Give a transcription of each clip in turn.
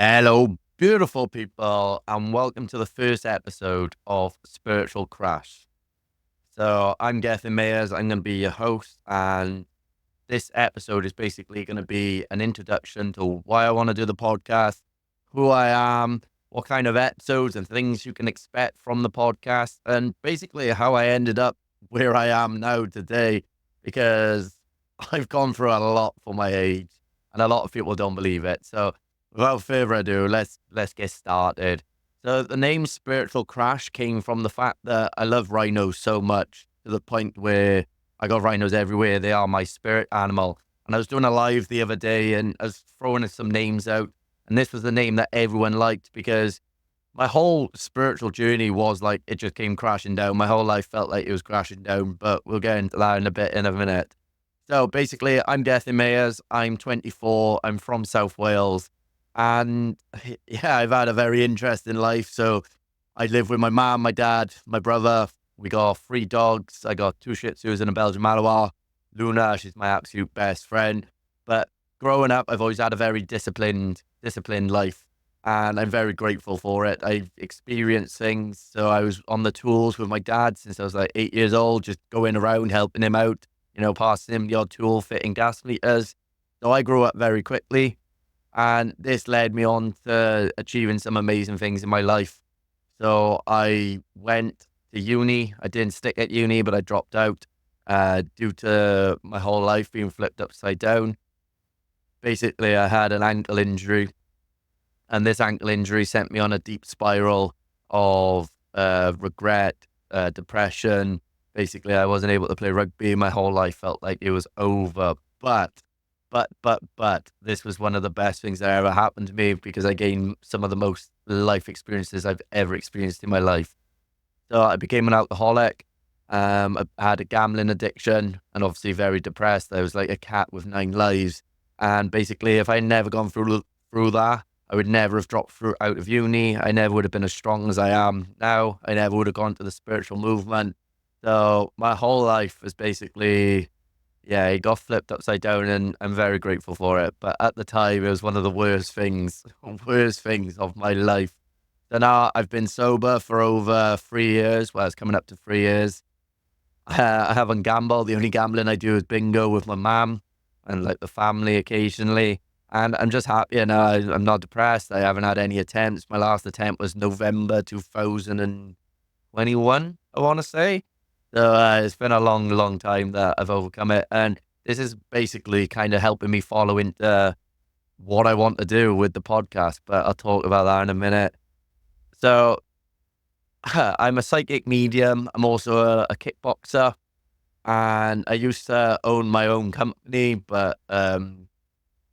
Hello, beautiful people, and welcome to the first episode of Spiritual Crash. So, I'm Gethin Mayers. I'm going to be your host, and this episode is basically going to be an introduction to why I want to do the podcast, who I am, what kind of episodes and things you can expect from the podcast, and basically how I ended up where I am now today, because I've gone through a lot for my age, and a lot of people don't believe it. So, without further ado, let's get started. So, the name Spiritual Crash came from the fact that I love rhinos so much to the point where I got rhinos everywhere. They are my spirit animal. And I was doing a live the other day and I was throwing some names out. And this was the name that everyone liked because my whole spiritual journey was like, it just came crashing down. My whole life felt like it was crashing down, but we'll get into that in a minute. So basically, I'm Gethin Mayers. I'm 24. I'm from South Wales. And yeah, I've had a very interesting life. So I live with my mom, my dad, my brother. We got 3 dogs. I got 2 Shih Tzus and a Belgian Malinois. Luna, she's my absolute best friend. But growing up, I've always had a very disciplined life, and I'm very grateful for it. I've experienced things. So I was on the tools with my dad since I was like 8 years old, just going around helping him out, passing him the odd tool, fitting gas meters. So I grew up very quickly, and this led me on to achieving some amazing things in my life. So I went to uni. I didn't stick at uni, but I dropped out due to my whole life being flipped upside down. Basically, I had an ankle injury, and this ankle injury sent me on a deep spiral of regret, depression. Basically, I wasn't able to play rugby. My whole life felt like it was over. But this was one of the best things that ever happened to me because I gained some of the most life experiences I've ever experienced in my life. So I became an alcoholic. I had a gambling addiction and obviously very depressed. I was like a cat with 9 lives. And basically, if I never gone through that, I would never have dropped through out of uni. I never would have been as strong as I am now. I never would have gone to the spiritual movement. So my whole life was basically, yeah, it got flipped upside down, and I'm very grateful for it. But at the time, it was one of the worst things of my life. So now I've been sober for over 3 years. Well, it's coming up to 3 years. I haven't gambled. The only gambling I do is bingo with my mum and like the family occasionally. And I'm just happy now. I'm not depressed. I haven't had any attempts. My last attempt was November 2021, I want to say. So it's been a long, long time that I've overcome it. And this is basically kind of helping me follow into what I want to do with the podcast. But I'll talk about that in a minute. So I'm a psychic medium. I'm also a kickboxer, and I used to own my own company, but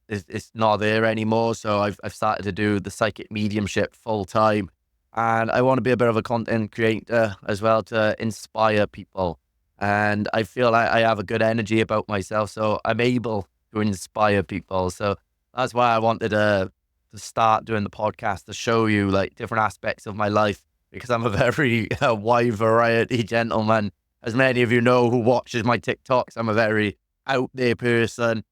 it's not there anymore. So I've started to do the psychic mediumship full time, and I want to be a bit of a content creator as well to inspire people. And I feel like I have a good energy about myself, so I'm able to inspire people. So that's why I wanted to start doing the podcast to show you like different aspects of my life because I'm a very wide variety gentleman. As many of you know who watches my TikToks, I'm a very out there person.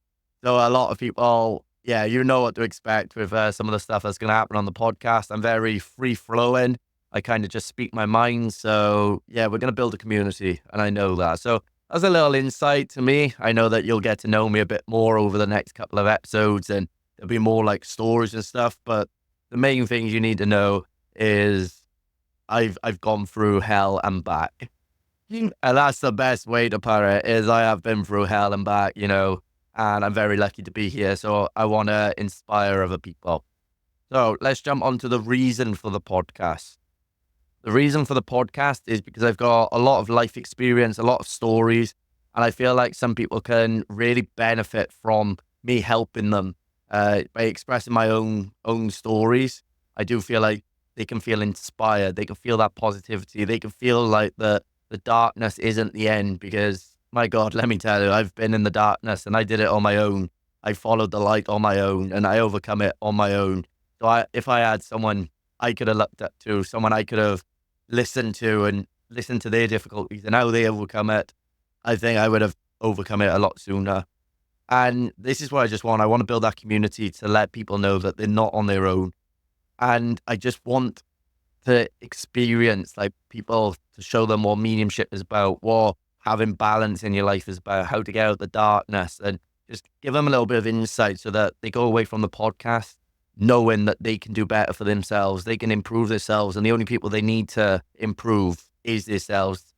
So a lot of people, yeah, you know what to expect with some of the stuff that's going to happen on the podcast. I'm very free flowing. I kind of just speak my mind. So yeah, we're going to build a community, and I know that. So that's a little insight to me. I know that you'll get to know me a bit more over the next couple of episodes, and there'll be more like stories and stuff. But the main things you need to know is I've gone through hell and back. And that's the best way to put it, is I have been through hell and back, and I'm very lucky to be here. So I want to inspire other people. So let's jump on to the reason for the podcast. The reason for the podcast is because I've got a lot of life experience, a lot of stories, and I feel like some people can really benefit from me helping them by expressing my own stories. I do feel like they can feel inspired. They can feel that positivity. They can feel like the darkness isn't the end because, my God, let me tell you, I've been in the darkness and I did it on my own. I followed the light on my own and I overcome it on my own. So if I had someone I could have looked up to, someone I could have listened to and listened to their difficulties and how they overcome it, I think I would have overcome it a lot sooner. And this is what I just want. I want to build that community to let people know that they're not on their own. And I just want to experience like people to show them what mediumship is about, what having balance in your life is about, how to get out of the darkness, and just give them a little bit of insight so that they go away from the podcast knowing that they can do better for themselves, they can improve themselves, and the only people they need to improve is themselves.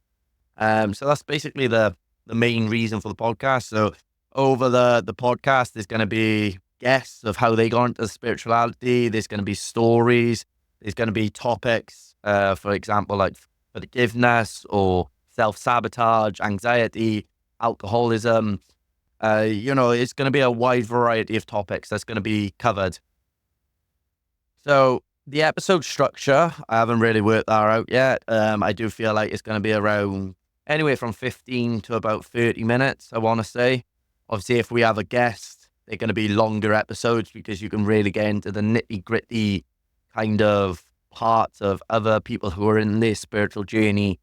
So that's basically the main reason for the podcast. So over the podcast, there's going to be guests of how they got into spirituality. There's going to be stories. There's going to be topics, for example, like forgiveness or self-sabotage, anxiety, alcoholism. It's going to be a wide variety of topics that's going to be covered. So the episode structure, I haven't really worked that out yet. I do feel like it's going to be around anywhere from 15 to about 30 minutes, I want to say. Obviously, if we have a guest, they're going to be longer episodes because you can really get into the nitty gritty kind of parts of other people who are in this spiritual journey.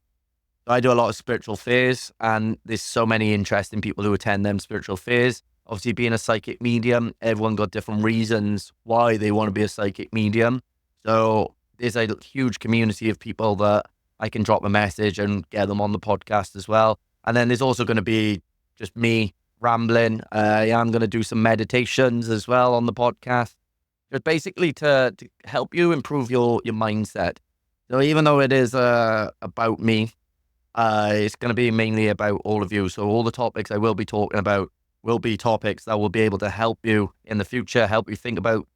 So I do a lot of spiritual fairs, and there's so many interesting people who attend them spiritual fairs. Obviously, being a psychic medium, everyone got different reasons why they want to be a psychic medium. So there's a huge community of people that I can drop a message and get them on the podcast as well. And then there's also going to be just me rambling. I'm going to do some meditations as well on the podcast, just basically to help you improve your mindset. So even though it is about me, it's going to be mainly about all of you. So all the topics I will be talking about will be topics that will be able to help you in the future, help you think about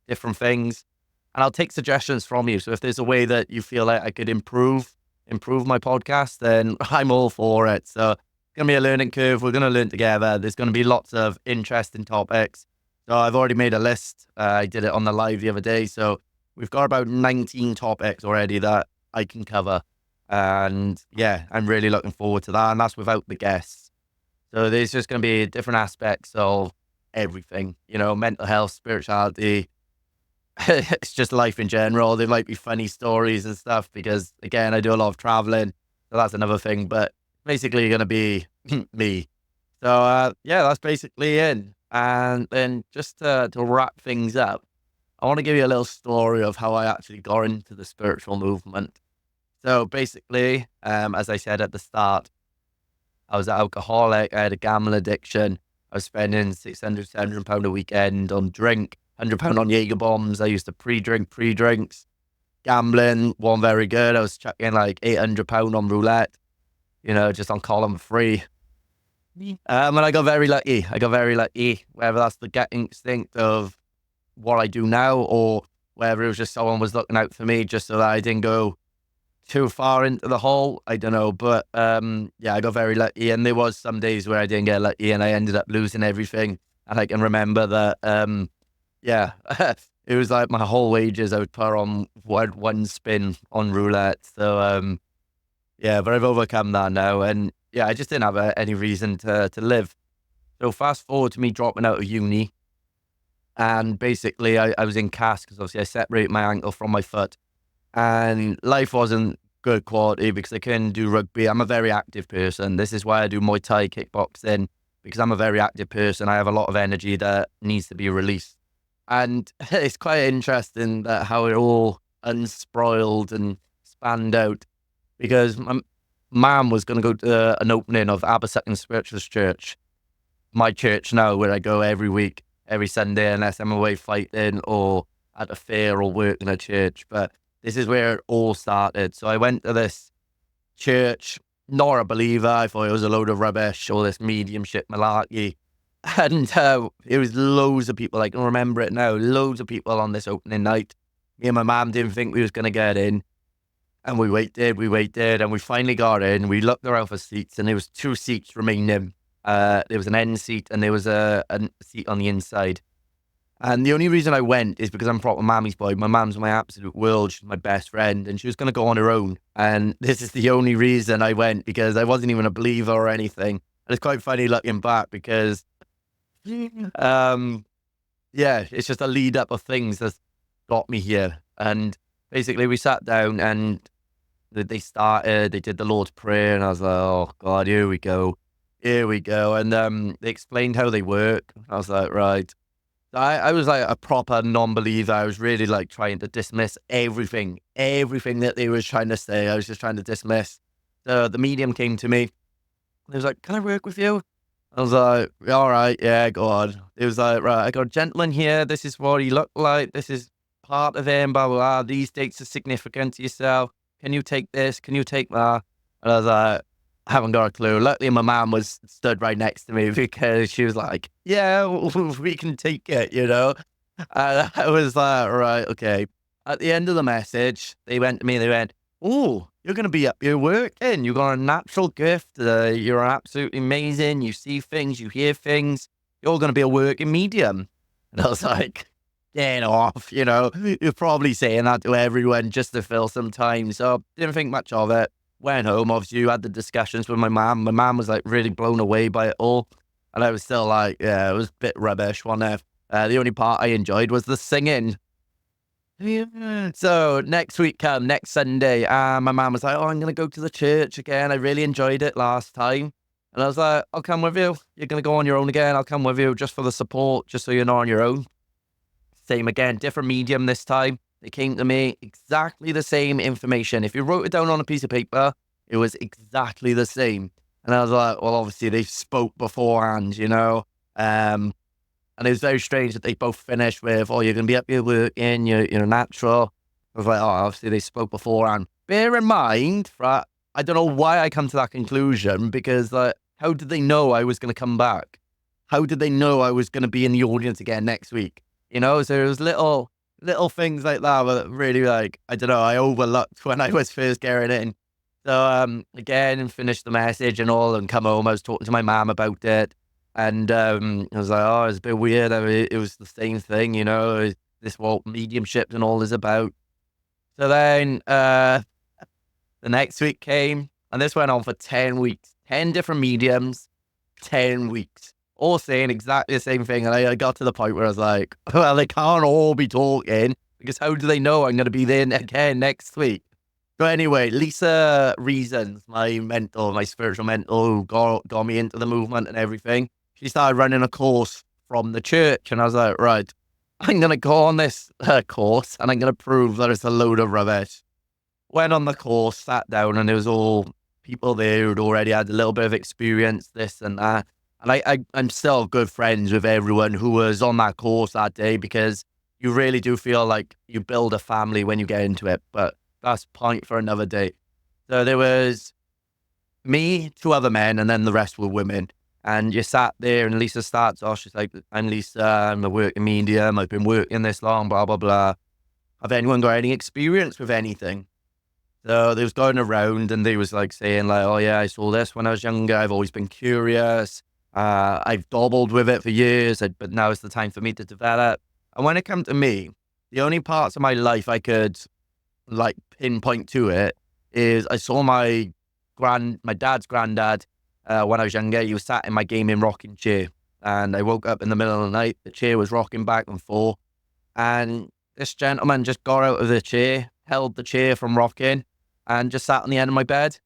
different things. And I'll take suggestions from you. So if there's a way that you feel like I could improve my podcast, then I'm all for it. So it's going to be a learning curve. We're going to learn together. There's going to be lots of interesting topics. So I've already made a list. I did it on the live the other day. So we've got about 19 topics already that I can cover. And yeah, I'm really looking forward to that. And that's without the guests. So there's just going to be different aspects of everything, mental health, spirituality. It's just life in general. There might be funny stories and stuff because, again, I do a lot of traveling. So that's another thing. But basically going to be me. So that's basically it. And then just to wrap things up, I want to give you a little story of how I actually got into the spiritual movement. So basically, as I said at the start, I was an alcoholic. I had a gambling addiction. I was spending £600, £700 a weekend on drink, £100 on Jaeger bombs. I used to pre-drinks. Gambling wasn't very good. I was chucking like £800 on roulette, just on column free. And I got very lucky. Whether that's the gut instinct of what I do now or whether it was just someone was looking out for me just so that I didn't go too far into the hole, I don't know, but I got very lucky, and there was some days where I didn't get lucky and I ended up losing everything. And I can remember that it was like my whole wages I would put on one spin on roulette. So but I've overcome that now, and I just didn't have any reason to live. So fast forward to me dropping out of uni, and basically I was in cast because obviously I separated my ankle from my foot. And life wasn't good quality because I couldn't do rugby. I'm a very active person. This is why I do Muay Thai, kickboxing, because I'm a very active person. I have a lot of energy that needs to be released. And it's quite interesting that how it all unspoiled and spanned out, because my mum was going to go to an opening of Abersucking Spiritualist Church, my church now, where I go every week, every Sunday, unless I'm away fighting or at a fair or working at church. But this is where it all started. So I went to this church, not a believer. I thought it was a load of rubbish, all this mediumship malarkey. And it was loads of people. I can remember it now. Loads of people on this opening night. Me and my mum didn't think we was going to get in. And we waited, and we finally got in. We looked around for seats, and there was 2 seats remaining. There was an end seat, and there was a seat on the inside. And the only reason I went is because I'm proper mammy's boy. My mum's my absolute world. She's my best friend, and she was going to go on her own. And this is the only reason I went, because I wasn't even a believer or anything. And it's quite funny looking back because, it's just a lead up of things that's got me here. And basically we sat down and they did the Lord's Prayer, and I was like, oh God, here we go. And they explained how they work. I was like, right. I was like a proper non-believer. I was really like trying to dismiss everything that they was trying to say. I was just trying to dismiss. So the medium came to me. He was like, "Can I work with you?" I was like, "Yeah, all right, yeah, go on." He was like, "Right, I got a gentleman here. This is what he looked like. This is part of him, blah, blah, blah. These dates are significant to yourself. Can you take this? Can you take that?" And I was like, I haven't got a clue. Luckily, my mom was stood right next to me because she was like, "Yeah, we can take it, you know?" And I was like, "Right, okay." At the end of the message, they went to me, they went, "Oh, you're going to be up here working. You got a natural gift. You're absolutely amazing. You see things, you hear things. You're going to be a working medium." And I was like, "Get off, you know." You're probably saying that to everyone just to fill some time. So didn't think much of it. Went home, obviously, you had the discussions with my mom. My mom was like really blown away by it all. And I was still like, yeah, it was a bit rubbish, wasn't it? The only part I enjoyed was the singing. Yeah. So next week, next Sunday, my mum was like, "Oh, I'm gonna go to the church again. I really enjoyed it last time." And I was like, "I'll come with you. You're gonna go on your own again. I'll come with you just for the support, just so you're not on your own." Same again, different medium this time. They came to me, exactly the same information. If you wrote it down on a piece of paper, it was exactly the same. And I was like, well, obviously they spoke beforehand, you know. Um, and it was very strange that they both finished with, "Oh, you're going to be up here working, you're natural." I was like, oh, obviously they spoke beforehand. Bear in mind, right, I don't know why I come to that conclusion because, like, how did they know I was going to come back? How did they know I was going to be in the audience again next week? You know, so it was little things like that that really, like, I don't know, I overlooked when I was first getting in. So, again, and finished the message and all, and come home. I was talking to my mom about it. And I was like, "Oh, it's a bit weird." I mean, it was the same thing, you know, this what mediumship and all is about. So then the next week came, and this went on for 10 weeks, 10 different mediums, 10 weeks, all saying exactly the same thing. And I got to the point where I was like, well, they can't all be talking because how do they know I'm going to be there again next week? So anyway, Lisa Reasons, my spiritual mentor who got me into the movement and everything, she started running a course from the church. And I was like, right, I'm going to go on this course and I'm going to prove that it's a load of rubbish. Went on the course, sat down, and there was all people there who'd already had a little bit of experience, this and that. And I'm still good friends with everyone who was on that course that day because you really do feel like you build a family when you get into it. But that's point for another day. So there was me, two other men, and then the rest were women. And you sat there, and Lisa starts off. She's like, "I'm Lisa. I'm a working medium. I've been working this long, blah, blah, blah. Have anyone got any experience with anything?" So they was going around and they was like saying like, "Oh yeah, I saw this when I was younger. I've always been curious. I've dabbled with it for years, but now it's the time for me to develop." And when it came to me, the only parts of my life I could like pinpoint to it is I saw my dad's granddad when I was younger. He was sat in my gaming rocking chair, and I woke up in the middle of the night. The chair was rocking back and forth, and this gentleman just got out of the chair, held the chair from rocking, and just sat on the end of my bed.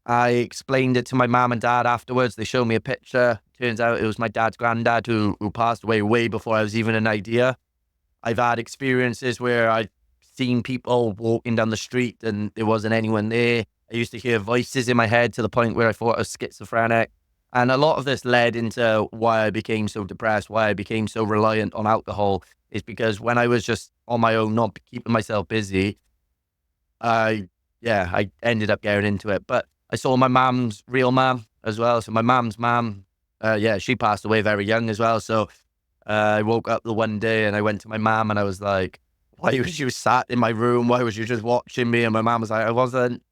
I explained it to my mom and dad afterwards. They showed me a picture. Turns out it was my dad's granddad who passed away way before I was even an idea. I've had experiences where I've seen people walking down the street and there wasn't anyone there. I used to hear voices in my head to the point where I thought I was schizophrenic. And a lot of this led into why I became so depressed, why I became so reliant on alcohol, is because when I was just on my own, not keeping myself busy, I ended up getting into it. But I saw my mom's real mom as well. So my mom's mom, she passed away very young as well. So I woke up the one day and I went to my mom and I was like, "Why was you sat in my room? Why was you just watching me?" And my mom was like, "I wasn't."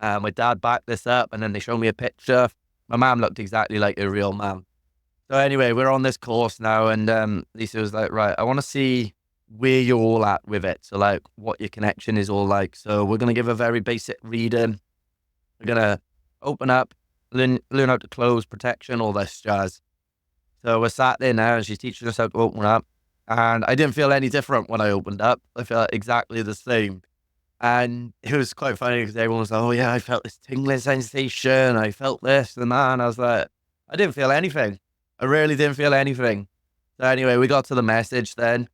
My dad backed this up and then they showed me a picture. My mom looked exactly like a real mom. So anyway, we're on this course now and Lisa was like, "Right, I want to see where you're all at with it. So like what your connection is all like. So we're going to give a very basic reading. We're going to open up, learn how to close, protection, all this jazz." So we're sat there now and she's teaching us how to open up. And I didn't feel any different when I opened up. I felt exactly the same. And it was quite funny because everyone was like, "Oh yeah, I felt this tingling sensation. I felt this and that." And I was like, I didn't feel anything. I really didn't feel anything. So anyway, we got to the message then,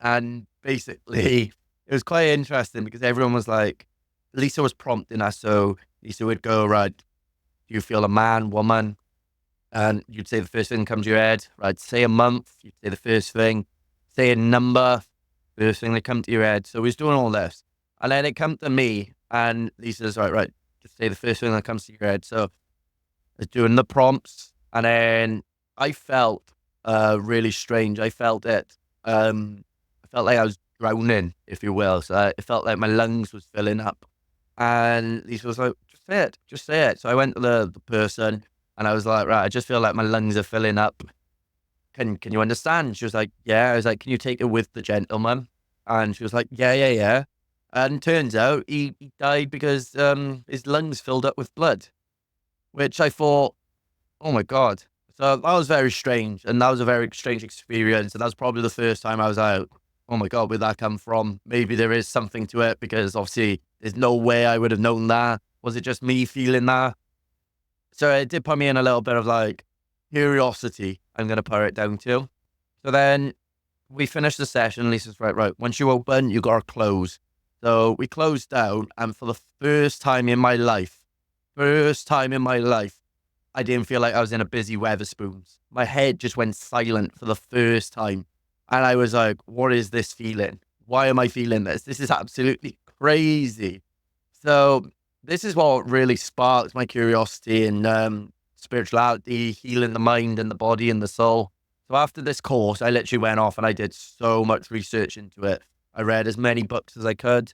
and basically it was quite interesting because everyone was like, Lisa was prompting us. So Lisa would go, right, do you feel a man, woman? And you'd say the first thing that comes to your head, right? Say a month, you'd say the first thing. Say a number, first thing that come to your head. So we was doing all this. And then it come to me, and Lisa's right, just say the first thing that comes to your head. So I was doing the prompts, and then I felt really strange. I felt it. I felt like I was drowning, if you will. So it felt like my lungs was filling up. And Lisa was like, just say it. So I went to the person, and I was like, right, I just feel like my lungs are filling up. Can you understand? She was like, yeah. I was like, can you take it with the gentleman? And she was like, yeah. And turns out he died because his lungs filled up with blood, which I thought, oh my God. So that was very strange. And that was a very strange experience. And that was probably the first time I was out, oh my God, where'd that come from? Maybe there is something to it because obviously there's no way I would have known that. Was it just me feeling that? So it did put me in a little bit of like curiosity, I'm going to put it down to. So then we finished the session. Lisa's right. Once you open, you got to close. So we closed down. And for the first time in my life, I didn't feel like I was in a busy Weatherspoons. My head just went silent for the first time. And I was like, what is this feeling? Why am I feeling this? This is absolutely crazy. So this is what really sparked my curiosity in spirituality, healing the mind and the body and the soul. So after this course, I literally went off and I did so much research into it. I read as many books as I could.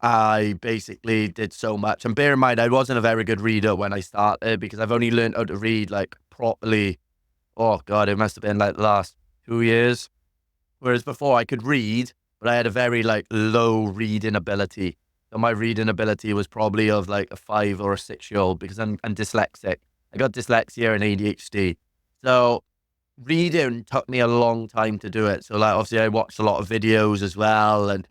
I basically did so much. And bear in mind, I wasn't a very good reader when I started because I've only learned how to read like properly. Oh God, it must have been like the last 2 years. Whereas before I could read, but I had a very like low reading ability. So my reading ability was probably of like a 5 or a 6-year-old because I'm dyslexic. I got dyslexia and ADHD. So reading took me a long time to do it. So like obviously I watched a lot of videos as well and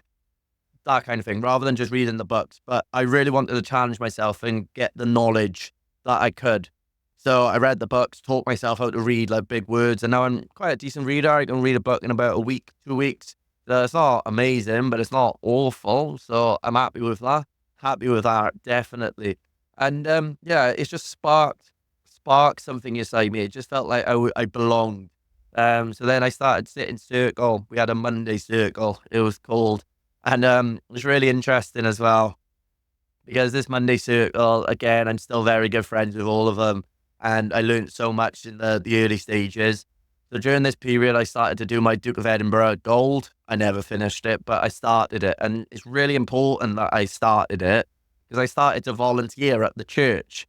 that kind of thing, rather than just reading the books. But I really wanted to challenge myself and get the knowledge that I could. So I read the books, taught myself how to read like big words, and now I'm quite a decent reader. I can read a book in about a week, 2 weeks. So it's not amazing, but it's not awful. So I'm happy with that. Happy with that, definitely. And yeah, it's just sparked something inside me. It just felt like I belonged. So then I started sitting circle. We had a Monday circle, it was called. And it was really interesting as well because this Monday circle, again, I'm still very good friends with all of them. And I learned so much in the early stages. So during this period, I started to do my Duke of Edinburgh Gold. I never finished it, but I started it. And it's really important that I started it because I started to volunteer at the church.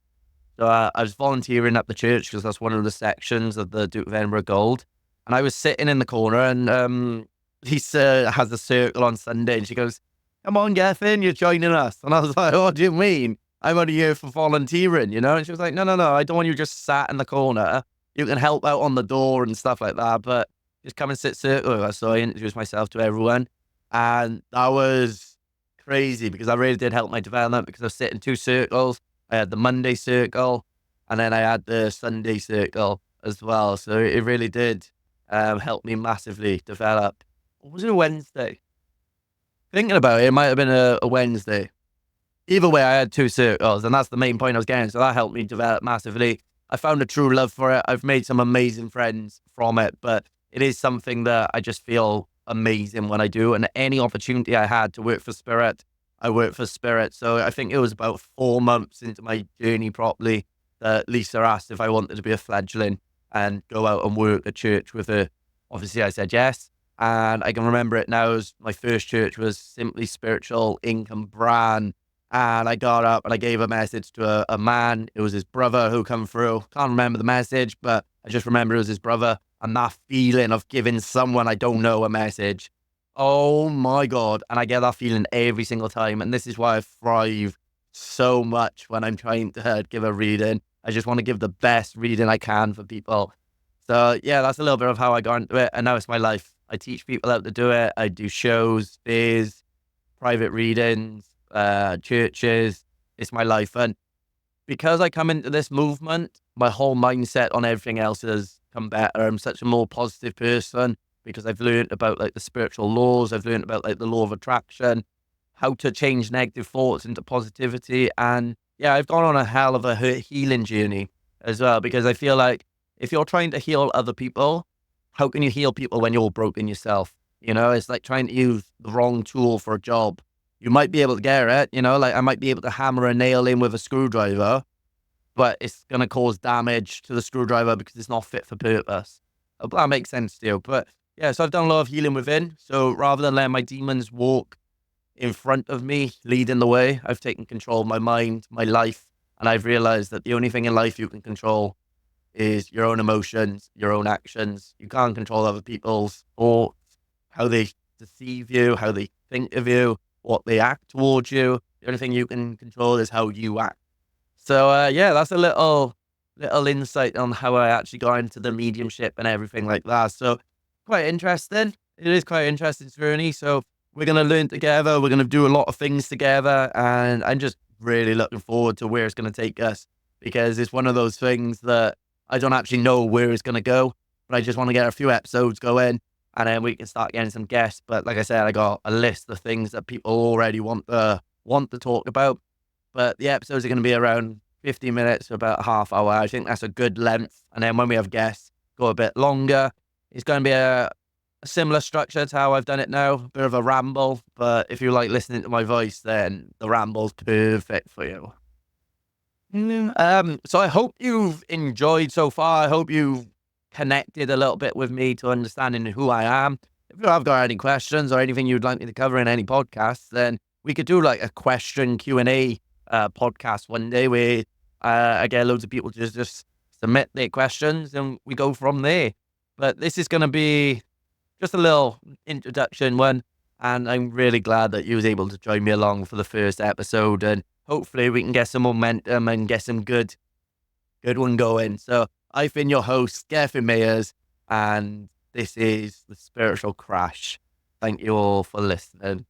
So I was volunteering at the church because that's one of the sections of the Duke of Edinburgh Gold. And I was sitting in the corner and Lisa has a circle on Sunday and she goes, come on, Gethin, you're joining us. And I was like, what do you mean? I'm only here for volunteering, you know? And she was like, no, I don't want you just sat in the corner. You can help out on the door and stuff like that, but just come and sit circle with us. So I introduced myself to everyone. And that was crazy because I really did help my development because I was sitting 2 circles. I had the Monday circle and then I had the Sunday circle as well. So it really did help me massively develop. Or was it a Wednesday? Thinking about it, it might have been a Wednesday. Either way, I had 2 circles, and that's the main point I was getting. So that helped me develop massively. I found a true love for it. I've made some amazing friends from it, but it is something that I just feel amazing when I do. And any opportunity I had to work for Spirit, I worked for Spirit. So I think it was about 4 months into my journey properly that Lisa asked if I wanted to be a fledgling and go out and work at church with her. Obviously, I said yes. And I can remember it now as my first church was Simply Spiritual in Cambran. And I got up and I gave a message to a man. It was his brother who come through. Can't remember the message, but I just remember it was his brother. And that feeling of giving someone I don't know a message. Oh my God. And I get that feeling every single time. And this is why I thrive so much when I'm trying to give a reading. I just want to give the best reading I can for people. So yeah, that's a little bit of how I got into it. And now it's my life. I teach people how to do it. I do shows, days, private readings, churches. It's my life. And because I come into this movement, my whole mindset on everything else has become better. I'm such a more positive person because I've learned about like the spiritual laws. I've learned about like the law of attraction, how to change negative thoughts into positivity. And yeah, I've gone on a hell of a healing journey as well, because I feel like if you're trying to heal other people, how can you heal people when you're broken yourself? You know, it's like trying to use the wrong tool for a job. You might be able to get it, you know, like I might be able to hammer a nail in with a screwdriver, but it's going to cause damage to the screwdriver because it's not fit for purpose. Hope that makes sense to you. But yeah, so I've done a lot of healing within. So rather than letting my demons walk in front of me, leading the way, I've taken control of my mind, my life, and I've realized that the only thing in life you can control is your own emotions, your own actions. You can't control other people's thoughts, how they deceive you, how they think of you, what they act towards you. The only thing you can control is how you act. So yeah, that's a little insight on how I actually got into the mediumship and everything like that. So quite interesting. It is quite interesting journey. So we're gonna learn together. We're gonna do a lot of things together, and I'm just really looking forward to where it's gonna take us, because it's one of those things that I don't actually know where it's gonna go, but I just want to get a few episodes going, and then we can start getting some guests. But like I said, I got a list of things that people already want to talk about. But the episodes are going to be around 50 minutes to about a half hour. I think that's a good length. And then when we have guests, go a bit longer. It's going to be a similar structure to how I've done it now, a bit of a ramble. But if you like listening to my voice, then the ramble's perfect for you. So I hope you've enjoyed so far. I hope you've connected a little bit with me to understanding who I am. If you have got any questions or anything you'd like me to cover in any podcasts, then we could do like a question Q&A podcast one day where I get loads of people to just submit their questions and we go from there. But this is going to be just a little introduction one, and I'm really glad that you was able to join me along for the first episode, and hopefully we can get some momentum and get some good one going. So I've been your host, Gethin Mayers, and this is the Spiritual Crash. Thank you all for listening.